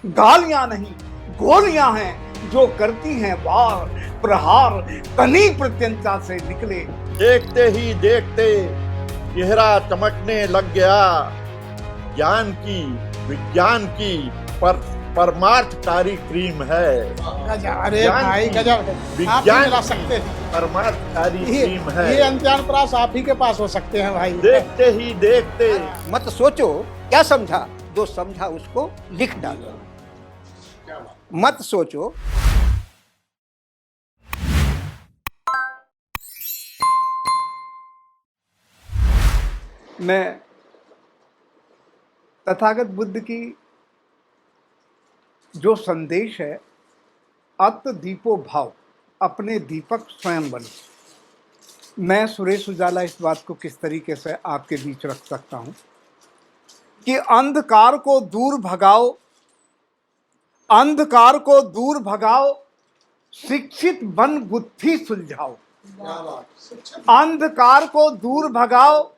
गालियां नहीं गोलियां हैं जो करती हैं वार प्रहार, तनी प्रत्यंता से निकले। देखते ही देखते चेहरा चमकने लग गया, ज्ञान की विज्ञान की परमार्थकारी क्रीम है। गजब, अरे ज्ञान भाई की, गजब, आप ही विज्ञान मिला की सकते हैं। परमार्थकारी ये क्रीम है। ये इम्तिहान प्रास आप ही के पास हो सकते हैं भाई। देखते ही देखते मत सोचो क्या समझा, जो समझा उसको लिख डालो। मत सोचो। मैं तथागत बुद्ध की जो संदेश है, अत दीपो भाव, अपने दीपक स्वयं बनो। मैं सुरेश उजाला इस बात को किस तरीके से आपके बीच रख सकता हूं कि अंधकार को दूर भगाओ, अंधकार को दूर भगाओ, शिक्षित बन गुत्थी सुलझाओ। अंधकार को दूर भगाओ,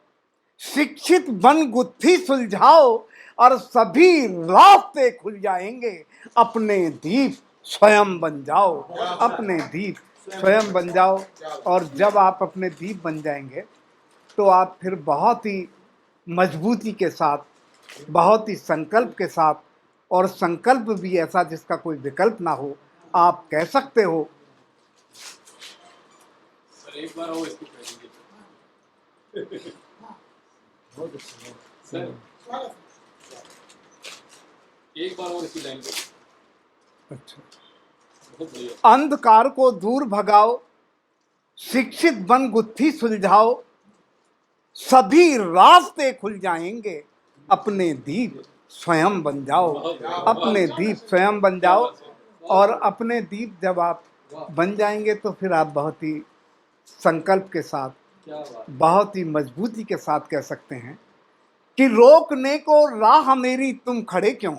शिक्षित बन गुत्थी सुलझाओ, और सभी रास्ते खुल जाएंगे। अपने दीप स्वयं बन जाओ, अपने दीप स्वयं बन जाओ। और जब आप अपने दीप बन जाएंगे तो आप फिर बहुत ही मजबूती के साथ, बहुत ही संकल्प के साथ, और संकल्प भी ऐसा जिसका कोई विकल्प ना हो, आप कह सकते हो। एक बार और इसको कह दीजिए सर, एक बार और इसकी लाइन अच्छा। बहुत बढ़िया। अंधकार को दूर भगाओ, शिक्षित बन गुत्थी सुलझाओ, सभी रास्ते खुल जाएंगे। अपने दीप स्वयं बन जाओ, अपने दीप स्वयं बन जाओ। और अपने दीप जब आप बन जाएंगे तो फिर आप बहुत ही संकल्प के साथ, बहुत ही मजबूती के साथ कह सकते हैं कि रोकने को राह मेरी तुम खड़े क्यों,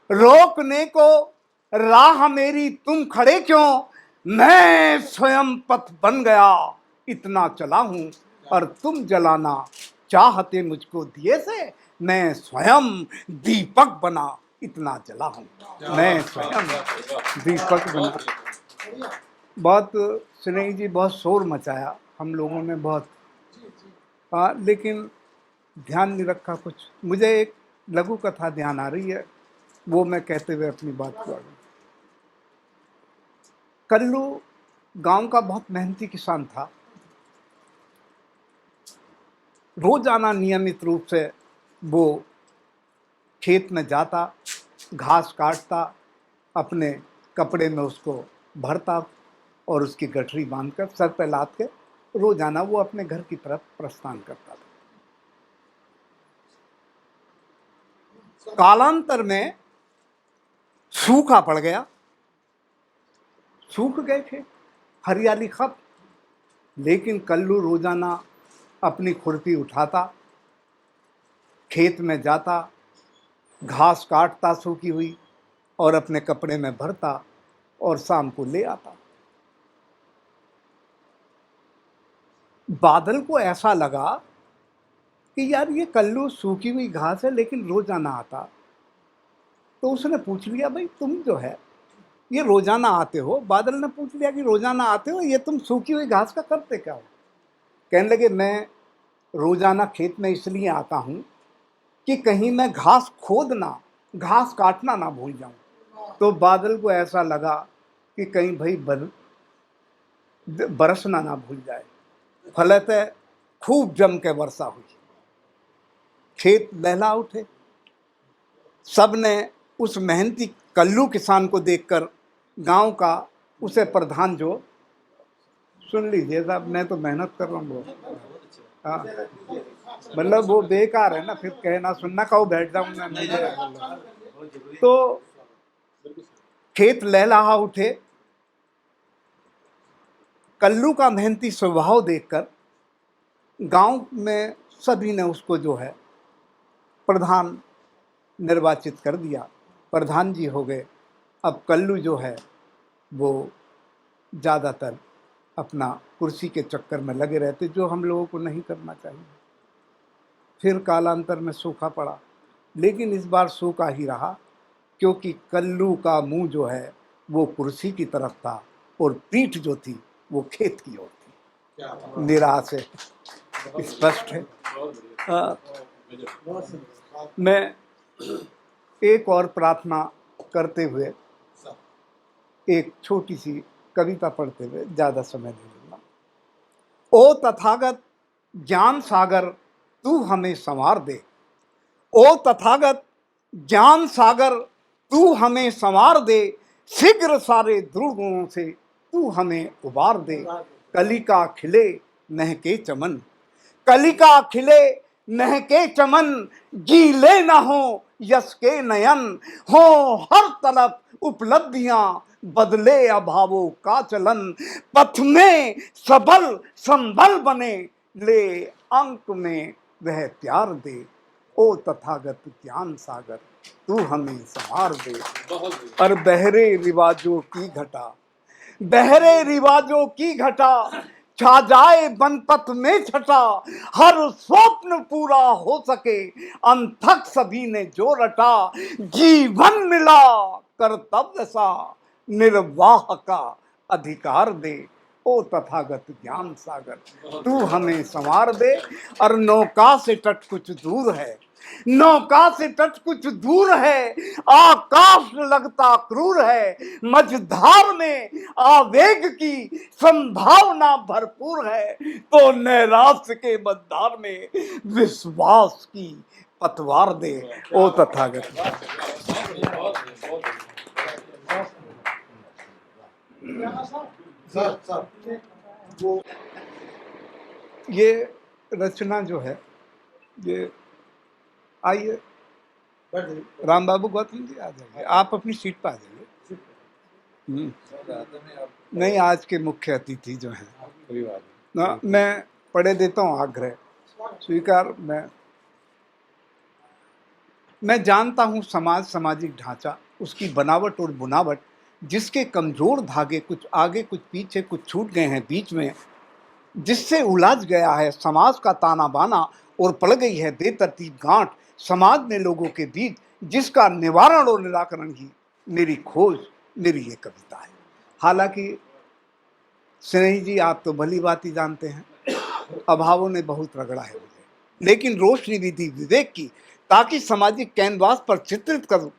रोकने को राह मेरी तुम खड़े क्यों, मैं स्वयं पथ बन गया इतना चला हूं, और तुम जलाना चाहते मुझको दिए से, मैं स्वयं दीपक बना इतना जला हूं, मैं स्वयं दीपक बना। बहुत स्नेही जी, बहुत शोर मचाया हम लोगों ने, बहुत लेकिन ध्यान नहीं रखा कुछ। मुझे एक लघु कथा ध्यान आ रही है, वो मैं कहते हुए अपनी बात को आगे। कल्लू गांव का बहुत मेहनती किसान था। रोजाना नियमित रूप से वो खेत में जाता, घास काटता, अपने कपड़े में उसको भरता और उसकी गठरी बांधकर सर पे लाद के रोजाना वो अपने घर की तरफ प्रस्थान करता था। कालांतर में सूखा पड़ गया, सूख गए थे, हरियाली खत्म। लेकिन कल्लू रोजाना अपनी खुरपी उठाता, खेत में जाता, घास काटता सूखी हुई, और अपने कपड़े में भरता और शाम को ले आता। बादल को ऐसा लगा कि यार ये कल्लू सूखी हुई घास है लेकिन रोजाना आता। तो उसने पूछ लिया, भाई तुम जो है ये रोजाना आते हो। बादल ने पूछ लिया कि रोजाना आते हो, ये तुम सूखी हुई घास का करते क्या हो। कहने लगे, मैं रोजाना खेत में इसलिए आता हूं कि कहीं मैं घास खोदना, घास काटना ना भूल जाऊं। तो बादल को ऐसा लगा कि कहीं भाई बरसना ना भूल जाए। फलतः खूब जम के वर्षा हुई, खेत लहला उठे। सबने उस मेहनती कल्लू किसान को देखकर गांव का उसे प्रधान, जो सुन लीजिए साहब, मैं तो मेहनत कर रहा हूँ, हाँ मतलब वो बेकार है ना, फिर कहना सुनना कहो बैठ जाऊँ मैं, मुझे तो खेत लहलहा उठे। कल्लू का मेहनती स्वभाव देखकर गांव में सभी ने उसको जो है प्रधान निर्वाचित कर दिया, प्रधान जी हो गए। अब कल्लू जो है वो ज़्यादातर अपना कुर्सी के चक्कर में लगे रहते, जो हम लोगों को नहीं करना चाहिए। फिर कालांतर में सूखा पड़ा, लेकिन इस बार सूखा ही रहा, क्योंकि कल्लू का मुंह जो है वो कुर्सी की तरफ था और पीठ जो थी वो खेत की ओर थी। क्या बात। निराश है, स्पष्ट है। बहुत बढ़िया। हाँ, गजब। मैं एक और प्रार्थना करते हुए एक छोटी सी कविता पढ़ते हुए ज़्यादा समय नहीं लूँगा। ओ तथागत ज्ञान सागर तू हमें संवार दे, ओ तथागत ज्ञान सागर तू हमें संवार दे, शीघ्र सारे दुर्गुणों से तू हमें उबार दे। कलिका खिले महके चमन, कलिका खिले महके चमन, गीले न हो यश के नयन, हो हर तरफ उपलब्धियां बदले अभावों का चलन, पथ में सबल संबल बने ले अंक में वह प्यार दे। ओ तथागत ज्ञान सागर तू हमें संवार दे। बहुत बढ़िया। और बहरे रिवाजों की घटा, बहरे रिवाजों की घटा, छा जाए बनपथ में छटा, हर स्वप्न पूरा हो सके अंतक सभी ने जो रटा, जीवन मिला कर्तव्य सा निर्वाह का अधिकार दे। ओ तथागत ज्ञान सागर तू हमें संवार दे। और नौका से तट कुछ दूर है, नौका से तट कुछ दूर है, आकाश लगता क्रूर है, मझधार में आवेग की संभावना भरपूर है, तो नैराश्य के मझधार में विश्वास की पतवार दे। ओ तथागत। बहुत ये रचना जो है ये, आइए राम बाबू गौतम जी आ जाइए, आप अपनी सीट पर आ जाइए। नहीं, आज के मुख्य अतिथि जो हैं ना, मैं पढ़े देता हूँ आग्रह स्वीकार। मैं जानता हूँ समाज, सामाजिक ढांचा, उसकी बनावट और बुनावट, जिसके कमजोर धागे कुछ आगे कुछ पीछे कुछ छूट गए हैं बीच में, जिससे उलझ गया है समाज का ताना बाना और पड़ गई है बेतरतीब गांठ समाज में लोगों के बीच, जिसका निवारण और निराकरण ही मेरी खोज, मेरी ये कविता है। हालांकि स्नेही जी आप तो भली बात ही जानते हैं, अभावों ने बहुत रगड़ा है मुझे, लेकिन रोशनी विधि विवेक की, ताकि सामाजिक कैनवास पर चित्रित कर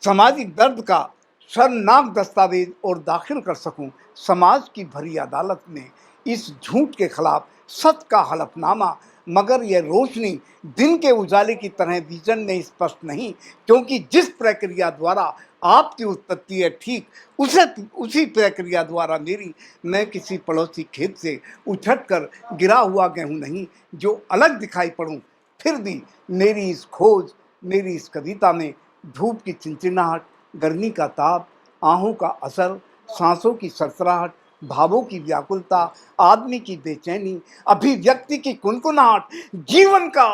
सामाजिक दर्द का शर्मनाक दस्तावेज और दाखिल कर सकूं समाज की भरी अदालत में इस झूठ के खिलाफ सच का हलफनामा। मगर यह रोशनी दिन के उजाले की तरह विजन में स्पष्ट नहीं, क्योंकि जिस प्रक्रिया द्वारा आपकी उत्पत्ति है ठीक उसी प्रक्रिया द्वारा मेरी, मैं किसी पड़ोसी खेत से उछट कर गिरा हुआ गेहूं नहीं जो अलग दिखाई पड़ूं। फिर भी मेरी इस खोज, मेरी इस कविता में धूप की चिंचिनाहट, गर्मी का ताप, आहों का असर, सांसों की सरसराहट, भावों की व्याकुलता, आदमी की बेचैनी, अभिव्यक्ति की कुनकुनाहट, जीवन का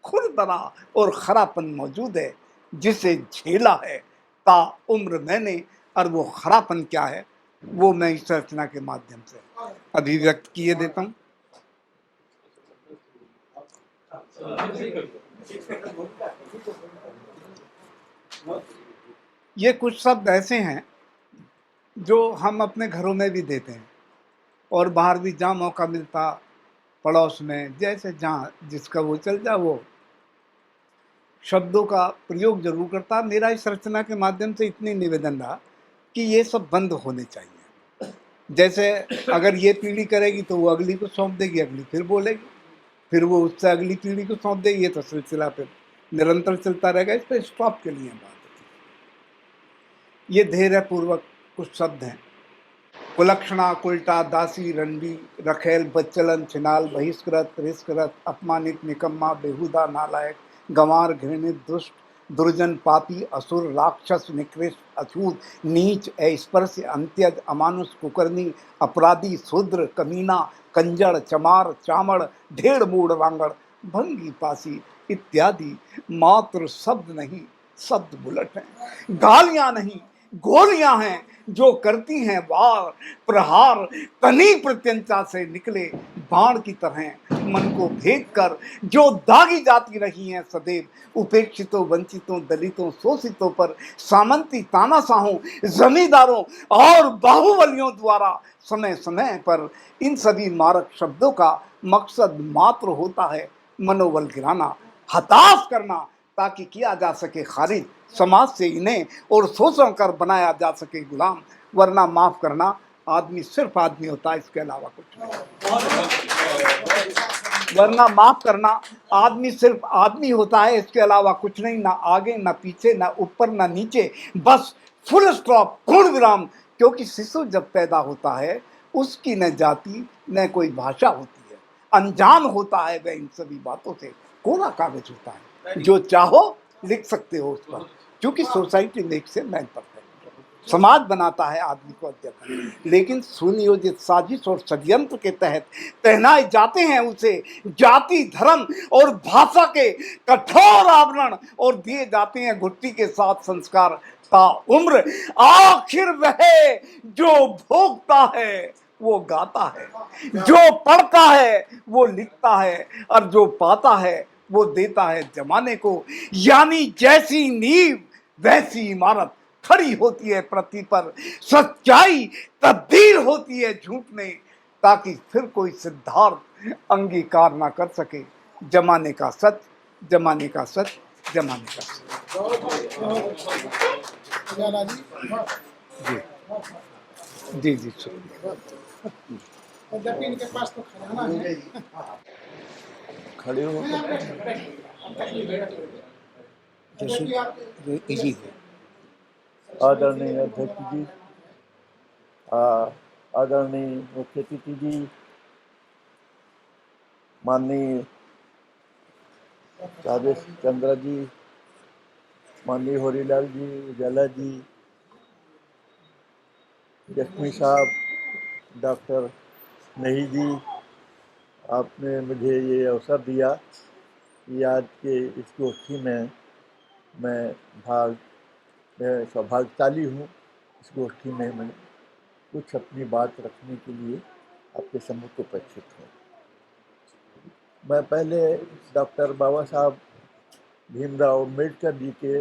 खुरदरा और खरापन मौजूद है, जिसे झेला है ता उम्र मैंने। और वो खरापन क्या है वो मैं इस रचना के माध्यम से अभिव्यक्त किए देता हूँ। ये कुछ शब्द ऐसे हैं जो हम अपने घरों में भी देते हैं और बाहर भी जहाँ मौका मिलता, पड़ोस में, जैसे जहाँ जिसका वो चल जा, वो शब्दों का प्रयोग जरूर करता। मेरा इस रचना के माध्यम से इतनी निवेदन रहा कि ये सब बंद होने चाहिए। जैसे अगर ये पीढ़ी करेगी तो वो अगली को सौंप देगी, अगली फिर बोलेगी, फिर वो उससे अगली पीढ़ी को सौंप देगी, ये तो सिलसिला फिर निरंतर चलता रहेगा। इस पर स्टॉप के लिए बात है। ये धैर्य पूर्वक कुछ शब्द हैं। कुलक्षणा, कुल्टा, दासी, रणबी, रखेल, बच्चलन, छिनाल, बहिष्कृत, रिस्कृत, अपमानित, निकम्मा, बेहुदा, नालायक, गंवार, घृणित, दुष्ट, दुर्जन, पापी, असुर, राक्षस, निकृष्ट, अछूत, नीच, अस्पृश्य, अंत्यज, अमानुष, कुकर्मी, अपराधी, शूद्र, कमीना, कंजड़, चमार, चामड़, ढेड़, मूड, वांगड़, भंगी, पासी इत्यादि मात्र शब्द नहीं, शब्द बुलेट हैं। गालियां नहीं, गोलियां हैं जो करती हैं वार प्रहार, तनी प्रत्यंचा से निकले बाण की तरह मन को भेद कर जो दागी जाती रही हैं सदैव उपेक्षितों, वंचितों, दलितों, शोषितों पर सामंती तानाशाहों, जमींदारों और बाहुबलियों द्वारा समय समय पर, इन सभी मारक शब्दों का मकसद मात्र होता है मनोबल गिराना, हताश करना, ताकि किया जा सके खारिज समाज से इन्हें और शोषण कर बनाया जा सके गुलाम। वरना माफ करना, आदमी सिर्फ आदमी होता है, इसके अलावा कुछ नहीं। वरना माफ करना, आदमी सिर्फ आदमी होता है, इसके अलावा कुछ नहीं, ना आगे ना पीछे, ना ऊपर ना नीचे, बस फुल स्टॉप, पूर्ण विराम। क्योंकि शिशु जब पैदा होता है उसकी न जाति न कोई भाषा होती है, अनजान होता है वह इन सभी बातों से, कोरा कागज होता है, जो चाहो लिख सकते हो उस पर। क्योंकि सोसाइटी मेक से मैन परफेक्ट, समाज बनाता है आदमी को अध्यक्ष, लेकिन सुनियोजित साजिश और षड्यंत्र के तहत पहनाए जाते हैं उसे जाति, धर्म और भाषा के कठोर आवरण, और दिए जाते हैं घुट्टी के साथ संस्कार का उम्र। आखिर वह जो भोगता है वो गाता है, जो पढ़ता है वो लिखता है, और जो पाता है वो देता है जमाने को। यानी जैसी नींव वैसी इमारत खड़ी होती है पृथ्वी पर, सच्चाई तब्दील होती है झूठ में, ताकि फिर कोई सिद्धार्थ अंगीकार ना कर सके जमाने का सच, जमाने का सच, जमाने का सच। उजाला जी, जी जी शुक्रिया। और जब भी इनके पास तो खजाना है। खड़े हो जी आदरणीय अध्यक्ष जी, आदरणीय मुख्य अतिथि जी, माननीय राजेश चंद्र जी, माननीय होरीलाल जी, उजाला जी, जख्मी साहब, डॉक्टर नहीं जी, आपने मुझे ये अवसर दिया कि आज के इस गोष्ठी में मैं सौभाग्यशाली हूँ। इस गोष्ठी में मैं कुछ अपनी बात रखने के लिए आपके सम्मुख उपस्थित हूँ। मैं पहले डॉक्टर बाबा साहब भीमराव अम्बेडकर जी के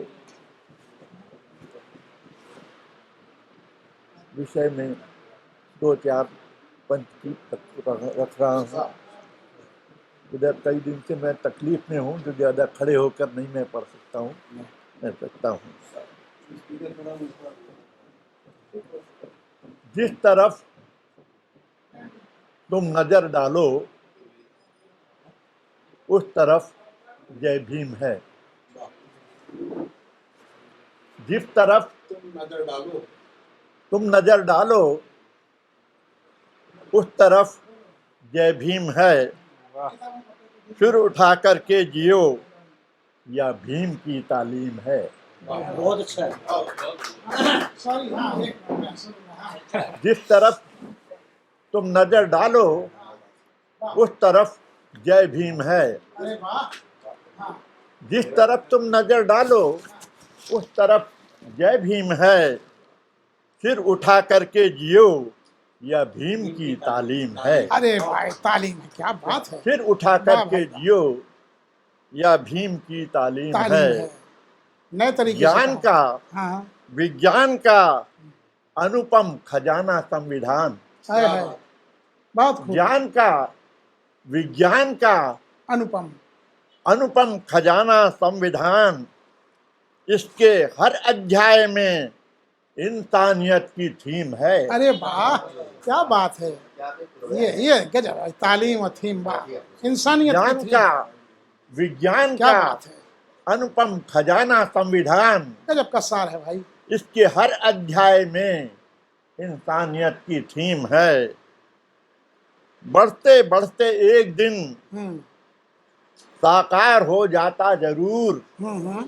विषय में 2-4 पंच की रख रहा हूँ। इधर कई दिन से मैं तकलीफ में हूँ, जो ज़्यादा खड़े होकर नहीं मैं पढ़ सकता हूँ, मैं सकता हूँ। जिस तरफ तुम नजर डालो उस तरफ जय भीम है। जिस तरफ तुम नजर डालो उस तरफ जय भीम है। फिर उठा करके जियो, या भीम की तालीम है। बहुत अच्छा है। सॉरी, हाँ, जिस तरफ तुम नजर डालो उस तरफ जय भीम है। अरे वाह, हाँ, जिस तरफ तुम नजर डालो उस तरफ जय भीम है। फिर उठा करके जियो, या भीम की तालीम है। अरे भाई तालीम है, क्या बात है। फिर उठा करके जियो, या भीम की तालीम है। नए तरीके से ज्ञान का, हाँ, विज्ञान का अनुपम खजाना संविधान। है बहुत खूब। ज्ञान का, विज्ञान का अनुपम अनुपम खजाना संविधान। इसके हर अध्याय में इंसानियत की थीम है। अरे वाह, क्या बात है। ये गजब है, तालीम और थीम, वाह, इंसानियत की ज्ञान थीम। का, विज्ञान क्या का बात है, अनुपम खजाना संविधान। गजब का सार है भाई। इसके हर अध्याय में इंसानियत की थीम है। बढ़ते बढ़ते एक दिन हम्म साकार हो जाता जरूर। हम्म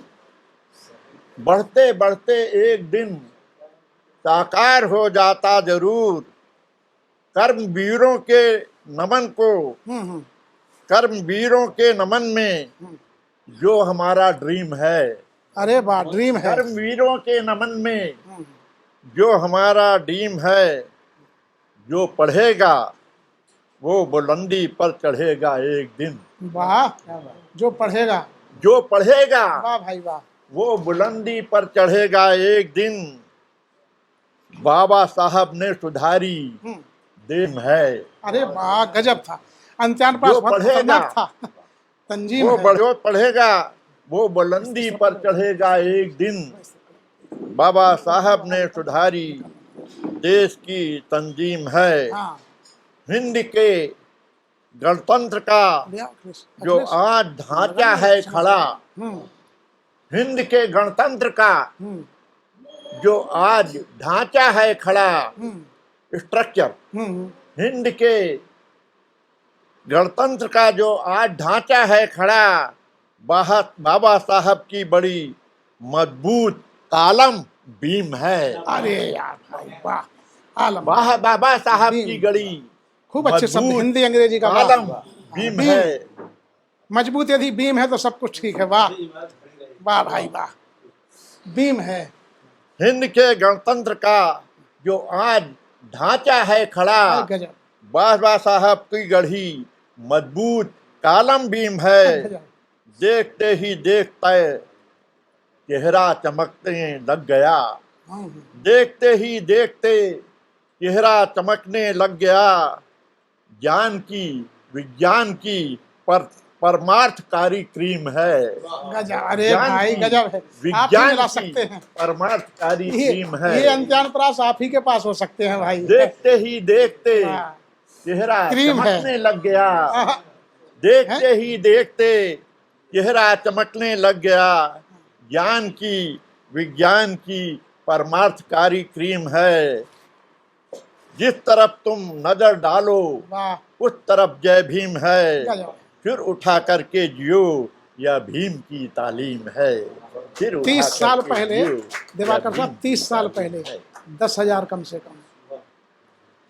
बढ़ते बढ़ते एक दिन साकार हो जाता जरूर। कर्मवीरों के नमन को, हम्म कर्मवीरों के नमन में जो हमारा ड्रीम है। अरे वाह, ड्रीम है। कर्मवीरों के नमन में हम्म, जो हमारा ड्रीम है। जो पढ़ेगा वो बुलंदी पर चढ़ेगा एक दिन। वाह, जो पढ़ेगा, जो पढ़ेगा वाह भाई वाह, वो बुलंदी पर चढ़ेगा एक दिन। बाबा साहब ने सुधारी हम्म, देन है। अरे वाह, गजब था। अंत्यान पास जो बहुत पढ़ेगा खतरनाक था। तंजीम वो है। जो पढ़ेगा वो बुलंदी पर चढ़ेगा एक दिन। बाबा साहब ने सुधारी देश की तंजीम है। हाँ, हिंद के गणतंत्र का भैया, जो अखिलेश, आज ढांचा है खड़ा, हम्म, हिंद के गणतंत्र का हम्म, जो आज ढांचा है खड़ा, हम्म, स्ट्रक्चर, हम्म, हिंद के गणतंत्र का जो आज ढांचा है खड़ा, बाबा साहब की बड़ी मजबूत कालम बीम है। अरे यार भाई वाह, आलम, वाह बाबा साहब बीम। की गड़ी खूब अच्छे शब्द, मजबूत हिंदी अंग्रेजी का, वाह, कालम बीम बीम। है। मजबूत यदि बीम है तो सब कुछ ठीक है। वाह, वाह भाई वाह, बीम है। हिंद के गणतंत्र का जो आज ढांचा है खड़ा, अरे गजब, बाबा साहब की गढ़ी मजबूत कालम बीम है। गजब। देखते ही देखते चेहरा चमकने लग गया। हाँ, देखते ही देखते चेहरा चमकने लग गया। ज्ञान की विज्ञान की परमार्थकारी क्रीम है। गजब, अरे ज्ञान भाई की गजब है। आप ही विज्ञान मिला की सकते हैं। परमार्थकारी ये क्रीम है। ये अंत्यान प्रास आप ही के पास हो सकते हैं भाई। देखते ही देखते वाह, चेहरा क्रीम है। चमकने लग गया। आहा, देखते ही देखते चेहरा चमकने लग गया। ज्ञान की विज्ञान की परमार्थकारी क्रीम है। जिस तरफ तुम नजर डालो वाह, उस तरफ जय भीम है। गजब। फिर उठा करके जियो, यह भीम की तालीम है। फिर उठा 30 साल करके पहले, जियो, दिवाकर यह साहब, भीम 30 साल की तालीम पहले है। 10,000 कम से कम,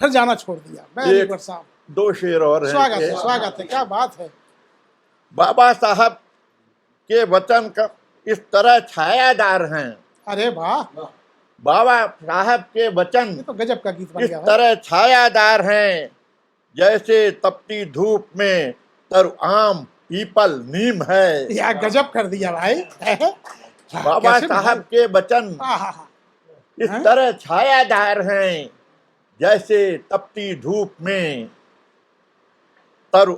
फिर जाना छोड़ दिया। वेरी एक गुड साहब, दो शेर और हैं स्वागत कि है, स्वागत है, क्या बात है। बाबा साहब के वचन का इस तरह छायादार हैं। अरे वाह, बाबा साहब के वचन ये तो गजब का गीत बन इस गया भाई। तरह छायादार हैं जैसे तपती धूप में आम पीपल नीम है। या गजब कर दिया भाई। बाबा कैसे साहब के वचन आहा, इस हैं? तरह छायादार हैं जैसे तपती धूप में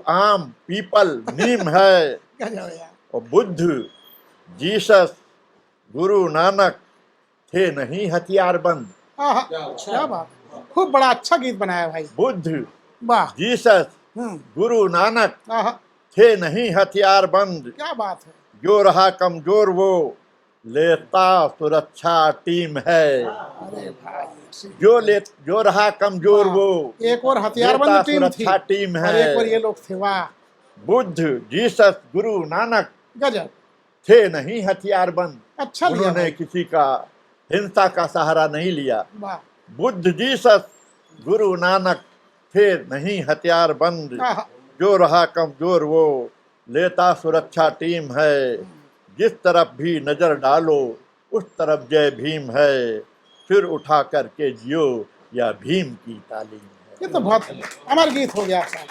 आम पीपल नीम है। गजब है यार। और बुद्ध जीसस गुरु नानक थे नहीं हथियारबंद। आहा, क्या बात है। खूब बड़ा अच्छा गीत बनाया भाई। बुद्ध वाह, जीसस हम्म, गुरु नानक आहा, थे नहीं हथियारबंद। क्या बात है। जो रहा कमजोर वो लेता सुरक्षा टीम है। अरे भाई, ऐसी- जो रहा कमजोर वाह, वो एक और हथियारबंद लेता टीम थी सुरक्षा टीम और एक और है। ये लोग थे। वाह, बुद्ध जीसस गुरु नानक गजब, थे नहीं हथियारबंद। अच्छा लिया उन्होंने भाई। किसी का हिंसा का सहारा नहीं लिया। वाह, बुद्ध जीसस गुरु नानक थे नहीं हथियारबंद। आहा, जो रहा कमजोर वो लेता सुरक्षा टीम है। जिस तरफ भी नजर डालो उस तरफ जय भीम है। फिर उठा करके जियो, या भीम की तालीम है। ये तो बहुत अमर गीत हो गया साहब।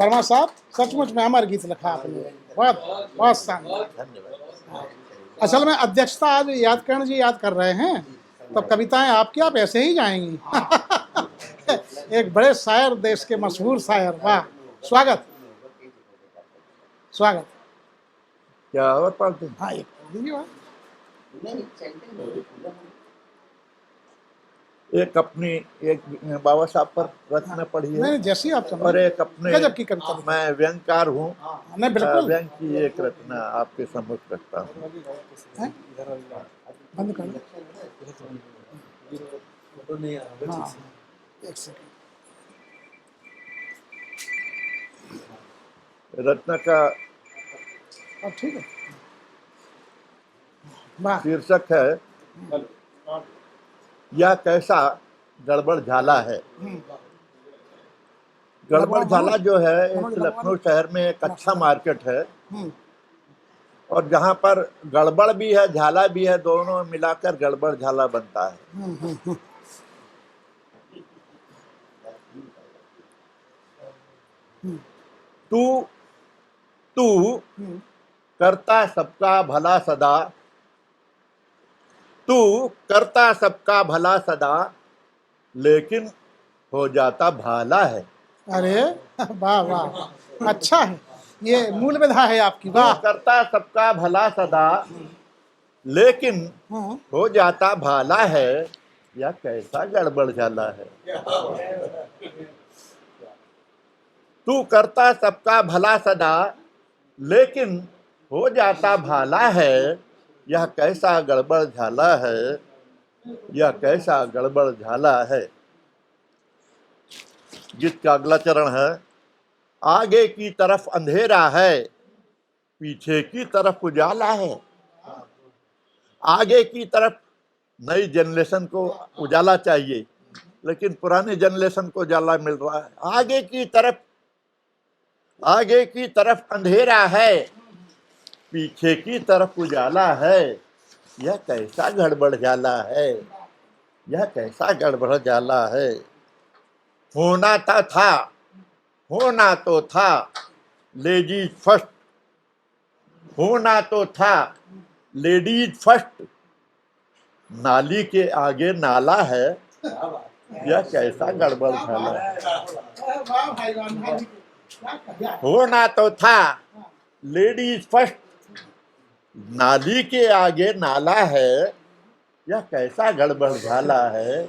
वर्मा साहब, सचमुच में अमर गीत लिखा आपने। बहुत बहुत शानदार। धन्यवाद। असल में अध्यक्षता आज यादकरण जी याद कर रहे हैं, तो कविताएं आपकी आप ऐसे ही जाएंगी। एक बड़े शायर, देश के मशहूर शायर। वाह, स्वागत, स्वागत। क्या और पढ़ते हैं? हाँ, एक दीजिए बात। एक अपनी एक बाबा साहब पर रचना पढ़ी नहीं है नहीं, जैसी आप समझ। और एक अपने गजब की कविता लिखी। मैं व्यंगकार हूँ। नहीं बिल्कुल। व्यंग की एक रचना आपके सम्मुख रखता हूँ। हैं? बंद कर लो। हाँ, एक सेकंड। रचना का अब ठीक है। वाह, शीर्षक है यह कैसा गड़बड़ झाला है। गड़बड़ झाला जो है एक लखनऊ शहर में एक अच्छा मार्केट है, और जहाँ पर गड़बड़ भी है झाला भी है, दोनों मिलाकर गड़बड़ झाला बनता है। तू तू करता सबका भला सदा, तू करता सबका भला सदा, लेकिन हो जाता भाला है। अरे वाह वाह, अच्छा है, ये मूल विधा है आपकी, तू वाह। करता सबका भला सदा, लेकिन हाँ, हो जाता भाला है, या कैसा गड़बड़ झाला है। तू करता सबका भला सदा, लेकिन हो जाता भाला है, यह कैसा गड़बड़ झाला है, यह कैसा गड़बड़ झाला है। गीत का अगला चरण है, आगे की तरफ अंधेरा है, पीछे की तरफ उजाला है। आगे की तरफ नई जनरेशन को उजाला चाहिए, लेकिन पुराने जनरेशन को उजाला मिल रहा है। आगे की तरफ अंधेरा है, पीछे की तरफ उजाला है, यह कैसा गड़बड़ झाला है, यह कैसा गड़बड़ झाला है। होना तो था लेडीज फर्स्ट, होना तो था लेडीज फर्स्ट, नाली के आगे नाला है, यह कैसा गड़बड़ झाला है। वाह भाई, वाह भाई, क्या कहा। होना तो था लेडीज फर्स्ट, नाली के आगे नाला है, यह कैसा गड़बड़ झाला है,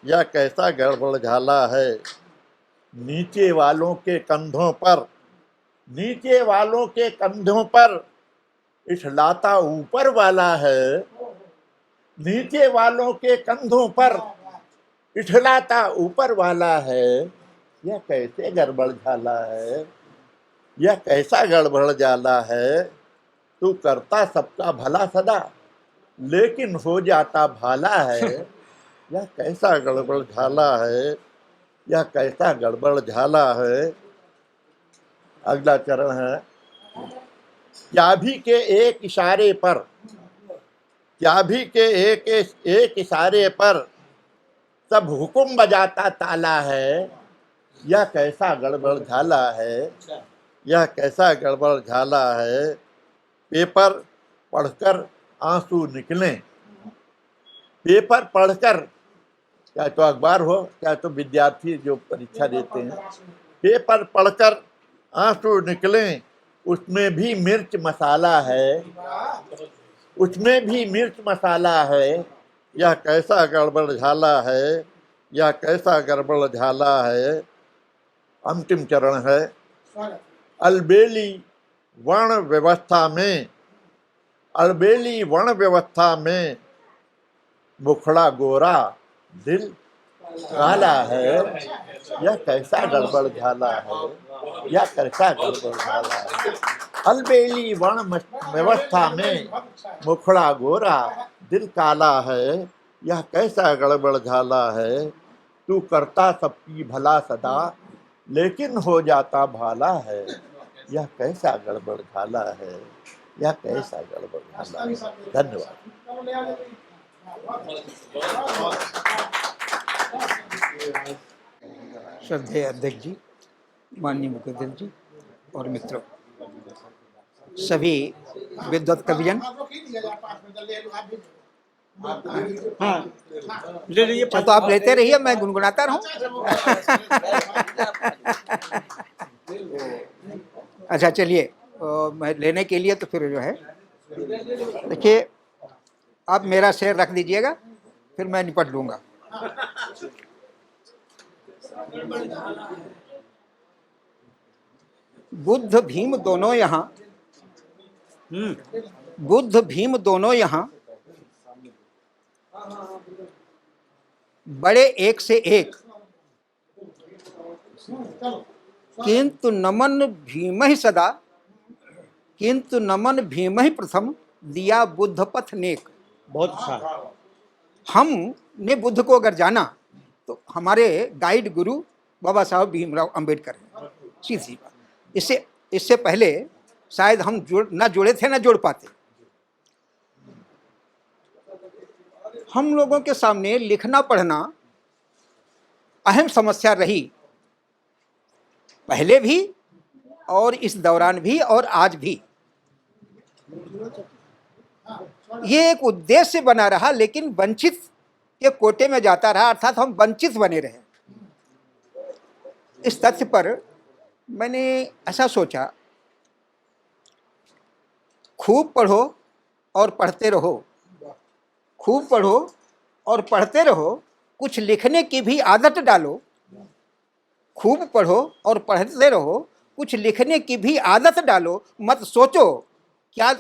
यह कैसा गड़बड़ झाला है। नीचे वालों के कंधों पर, नीचे वालों के कंधों पर इठलाता ऊपर वाला है, नीचे वालों के कंधों पर इठलाता ऊपर वाला है, यह कैसे गड़बड़ झाला है, यह कैसा गड़बड़ झाला है। तू करता सबका भला सदा, लेकिन हो जाता भाला है, यह कैसा गड़बड़ झाला है, यह कैसा गड़बड़ झाला है। अगला चरण है, चाबी के एक इशारे पर, चाबी के एक इशारे पर सब हुक्म बजाता ताला है, यह कैसा गड़बड़ झाला है, यह कैसा गड़बड़ झाला है। पेपर पढ़कर आंसू निकले, पेपर पढ़कर, चाहे तो अखबार हो चाहे तो विद्यार्थी जो परीक्षा देते हैं, पेपर पढ़कर आंसू निकले, उसमें भी मिर्च मसाला है, उसमें भी मिर्च मसाला है, यह कैसा गड़बड़ झाला है, यह कैसा गड़बड़ झाला है। अंतिम चरण है, अलबेली वर्ण व्यवस्था में, अलबेली वर्ण व्यवस्था में मुखड़ा गोरा दिल काला है, यह कैसा गड़बड़ झाला है, यह कैसा गड़बड़ झाला है। अलबेली वर्ण व्यवस्था में मुखड़ा गोरा दिल काला है, यह कैसा गड़बड़ झाला है। तू करता सबकी भला सदा, लेकिन हो जाता भाला है, यह कैसा गड़बड़ झाला है, यह कैसा गड़बड़ झाला है। धन्यवाद। श्रद्धेय अध्यक्ष जी, माननीय मुख्यमंत्री जी और मित्रों, सभी विद्वत कविजन, हाँ ले लीजिए। तो आप लेते रहिए, मैं गुनगुनाता रहूं। अच्छा चलिए, मैं लेने के लिए तो फिर जो है, देखिए आप मेरा शेर रख दीजिएगा, फिर मैं निपट लूंगा। बुद्ध भीम दोनों यहाँ, बुद्ध भीम दोनों यहाँ, बड़े एक से एक, किंतु नमन भीम ही सदा, किंतु नमन भीम ही प्रथम, दिया बुद्ध पथ नेक। बहुत अच्छा। हमने बुद्ध को अगर जाना तो हमारे गाइड गुरु बाबा साहब भीमराव अंबेडकर हैं, सीधी बात। इससे पहले शायद हम ना जुड़े थे ना जुड़ पाते। हम लोगों के सामने लिखना पढ़ना अहम समस्या रही, पहले भी और इस दौरान भी और आज भी। ये एक उद्देश्य बना रहा, लेकिन वंचित के कोटे में जाता रहा, अर्थात हम वंचित बने रहे। इस तथ्य पर मैंने ऐसा सोचा, खूब पढ़ो और पढ़ते रहो, खूब पढ़ो और पढ़ते रहो, कुछ लिखने की भी आदत डालो। खूब पढ़ो और पढ़ते रहो, कुछ लिखने की भी आदत डालो। मत सोचो क्या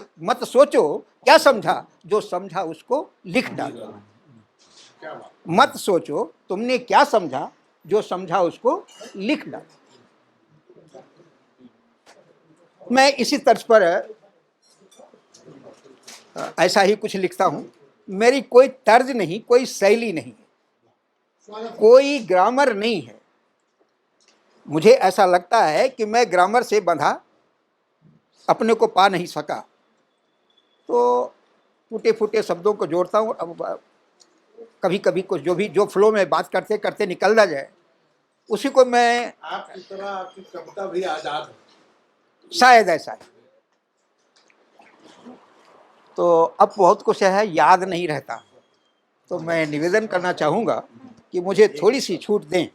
समझा, जो समझा उसको लिख डालो। मत सोचो तुमने क्या समझा, जो समझा उसको लिख डालो। मैं इसी तर्ज पर ऐसा ही कुछ लिखता हूं। मेरी कोई तर्ज नहीं, कोई शैली नहीं, कोई ग्रामर नहीं है। मुझे ऐसा लगता है कि मैं ग्रामर से बंधा अपने को पा नहीं सका, तो टूटे फूटे शब्दों को जोड़ता हूँ। अब कभी कभी कुछ जो फ्लो में बात करते करते निकल ना जाए, उसी को मैं, आपकी तरह आपकी कविता भी आजाद है। शायद ऐसा है। तो अब बहुत कुछ है, याद नहीं रहता, तो मैं निवेदन करना चाहूँगा कि मुझे थोड़ी सी छूट दें।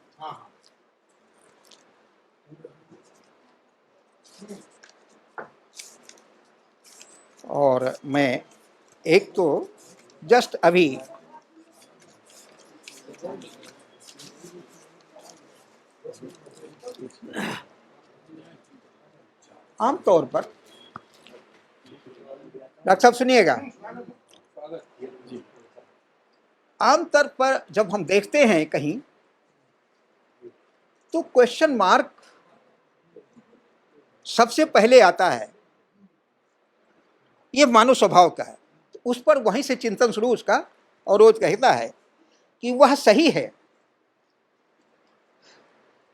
और मैं एक तो जस्ट अभी आमतौर पर, डॉक्टर साहब सुनिएगा, आमतौर पर जब हम देखते हैं कहीं, तो क्वेश्चन मार्क सबसे पहले आता है। ये मानव स्वभाव का है। तो उस पर वहीं से चिंतन शुरू उसका, और वो कहता है कि वह सही है।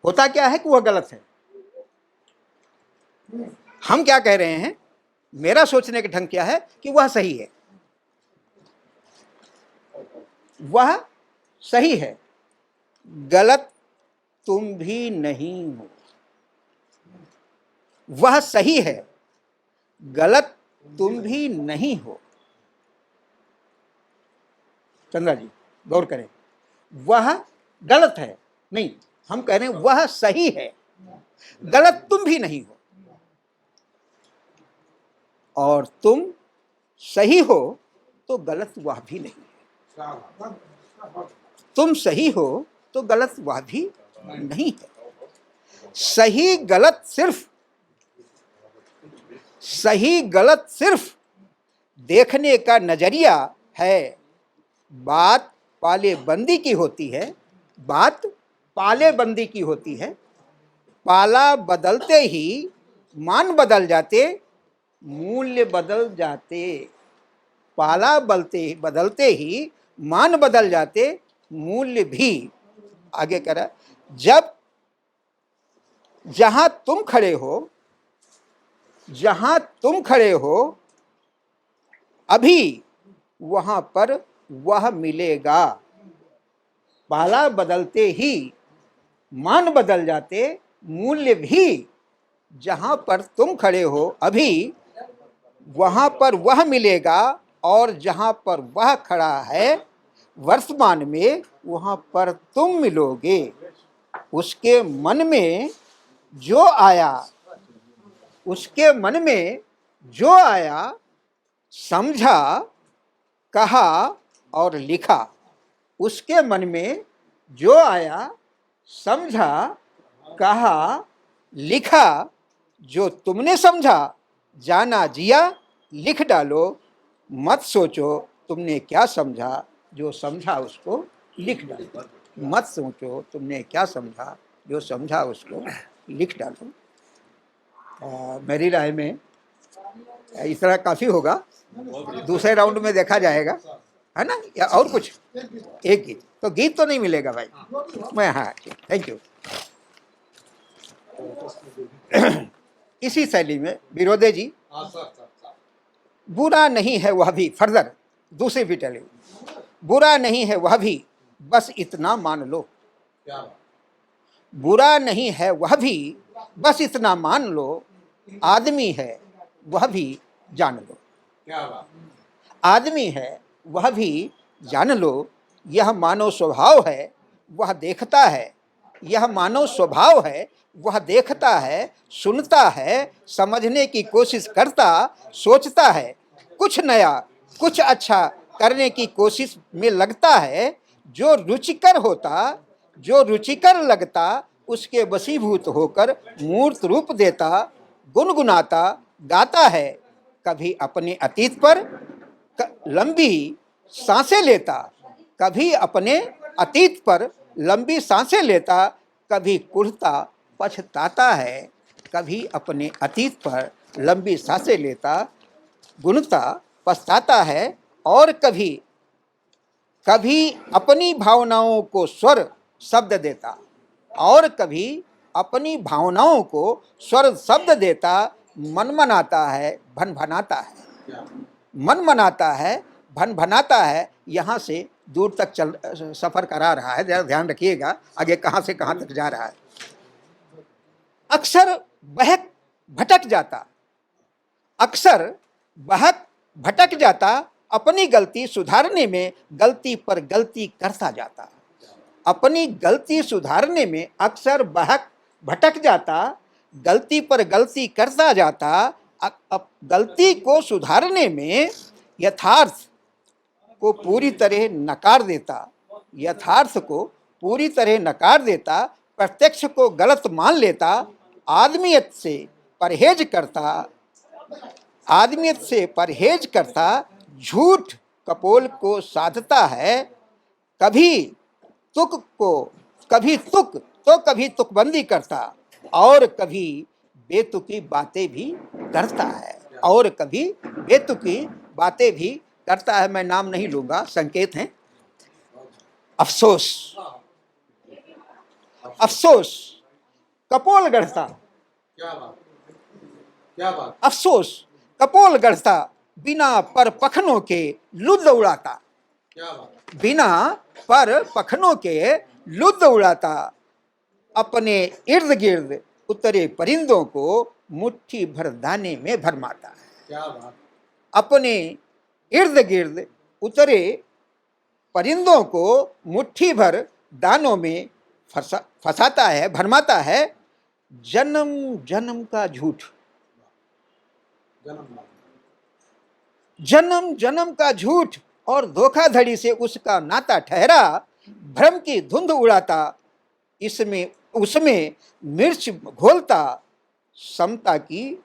होता क्या है कि वह गलत है। हम क्या कह रहे हैं, मेरा सोचने का ढंग क्या है कि वह सही है, वह सही है, गलत तुम भी नहीं हो। वह सही है, गलत तुम भी नहीं हो। चंद्रा जी गौर करें, वह गलत है नहीं, हम कह रहे हैं वह सही है, गलत तुम भी नहीं हो। और तुम सही हो तो गलत वह भी नहीं है। तुम सही हो तो गलत वह भी नहीं है। सही गलत सिर्फ देखने का नजरिया है। बात पालेबंदी की होती है, बात पालेबंदी की होती है। पाला बदलते ही मान बदल जाते, मूल्य बदल जाते। पाला बदलते ही मान बदल जाते, मूल्य भी। आगे कह रहा, जब जहां तुम खड़े हो अभी वहां पर वह मिलेगा। पाला बदलते ही मान बदल जाते, मूल्य भी। जहां पर तुम खड़े हो अभी वहां पर वह मिलेगा, और जहां पर वह खड़ा है वर्तमान में, वहां पर तुम मिलोगे। उसके मन में जो आया समझा, कहा और लिखा। उसके मन में जो आया समझा, कहा, लिखा। जो तुमने समझा, जाना, जिया, लिख डालो। मत सोचो तुमने क्या समझा, जो समझा उसको लिख डालो। मत सोचो तुमने क्या समझा, जो समझा उसको लिख डालो। मेरी राय में इस तरह काफ़ी होगा। दूसरे राउंड में देखा जाएगा, है ना, या और कुछ। एक गीत तो गीत तो नहीं मिलेगा भाई। मैं, हाँ, थैंक यू। इसी शैली में विरोधे जी, बुरा नहीं है वह भी, फर्दर दूसरी भी टली, बुरा नहीं है वह भी, बस इतना मान लो। बुरा नहीं है वह भी, बस इतना मान लो, आदमी है वह भी जान लो। क्या बात। आदमी है वह भी जान लो, यह मानव स्वभाव है वह देखता है। यह मानव स्वभाव है वह देखता है, सुनता है, समझने की कोशिश करता, सोचता है, कुछ नया कुछ अच्छा करने की कोशिश में लगता है। जो रुचिकर होता, जो रुचिकर लगता, उसके वशीभूत होकर मूर्त रूप देता, गुनगुनाता गाता है। कभी अपने अतीत पर लंबी सांसें लेता, कभी अपने अतीत पर लंबी सांसें लेता, कभी कुढ़ता पछताता है। कभी अपने अतीत पर लंबी सांसें लेता, गुनता पछताता है, और कभी कभी अपनी भावनाओं को स्वर शब्द देता, और कभी अपनी भावनाओं को स्वर शब्द देता, मनमनाता है, भनभनाता है। मनमनाता है, भनभनाता है। यहाँ से दूर तक सफर करा रहा है, जरा ध्यान रखिएगा आगे कहाँ से कहाँ तक जा रहा है। अक्सर बहक भटक जाता, अक्सर बहक भटक जाता, अपनी गलती सुधारने में गलती पर गलती करता जाता। अपनी गलती सुधारने में अक्सर बहक भटक जाता, गलती पर गलती करता जाता। अब गलती को सुधारने में यथार्थ को पूरी तरह नकार देता, यथार्थ को पूरी तरह नकार देता, प्रत्यक्ष को गलत मान लेता, आदमियत से परहेज करता, आदमियत से परहेज करता, झूठ कपोल को साधता है। कभी तुक तो कभी तुकबंदी करता, और कभी बेतुकी बातें भी करता है, और कभी बेतुकी बातें भी करता है। मैं नाम नहीं लूंगा, संकेत हैं। अफसोस, अफसोस कपोल गढ़ता, क्या बात, क्या बात। अफसोस कपोल गढ़ता, बिना पर पखनों के लुद्ध उड़ाता। क्या बात। बिना पर पखनों के लुद्ध उड़ाता, अपने इर्द गिर्द उतरे परिंदों को मुट्ठी भर दाने में भरमाता है। क्या बात। अपने इर्द गिर्द उतरे परिंदों को मुट्ठी भर दानों में फंसाता है, भरमाता है। जन्म जन्म का झूठ, जन्म जन्म जन्म का झूठ और धोखाधड़ी से उसका नाता ठहरा, भ्रम की धुंध उड़ाता, इसमें उसमें मिर्च घोलता, समता की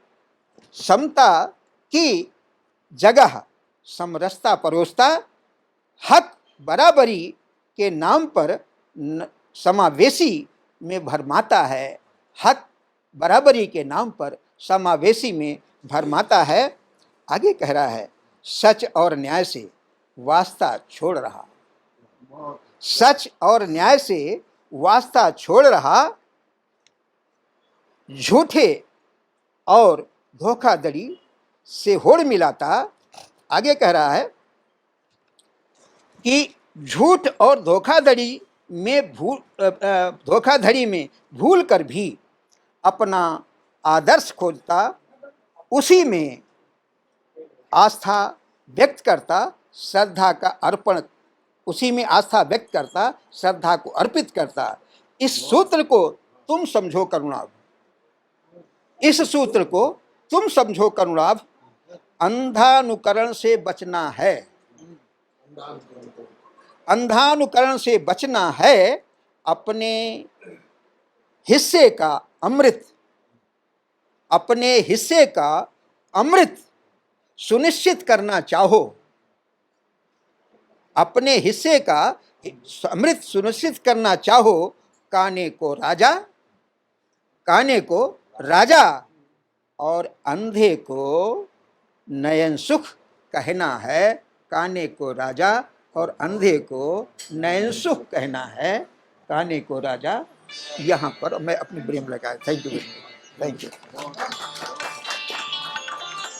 जगह समरसता परोसता, हक बराबरी के नाम पर समावेशी में भरमाता है। हक बराबरी के नाम पर समावेशी में भरमाता है। आगे कह रहा है, सच और न्याय से वास्ता छोड़ रहा, सच और न्याय से वास्ता छोड़ रहा, झूठे और धोखाधड़ी से होड़ मिलाता। आगे कह रहा है कि झूठ और धोखाधड़ी में भूल कर भी अपना आदर्श खोजता, उसी में आस्था व्यक्त करता, श्रद्धा का अर्पण, उसी में आस्था व्यक्त करता, श्रद्धा को अर्पित करता। इस सूत्र को तुम समझो करुणाभ, इस सूत्र को तुम समझो करुणाभ, अंधानुकरण से बचना है, अंधानुकरण से बचना है। अपने हिस्से का अमृत, अपने हिस्से का अमृत सुनिश्चित करना चाहो, अपने हिस्से का अमृत सुनिश्चित करना चाहो। काने को राजा, काने को राजा और अंधे को नयन सुख कहना है। काने को राजा और अंधे को नयन सुख कहना है। काने को राजा। यहाँ पर मैं अपनी ब्रेम लगाया। Thank you, thank you.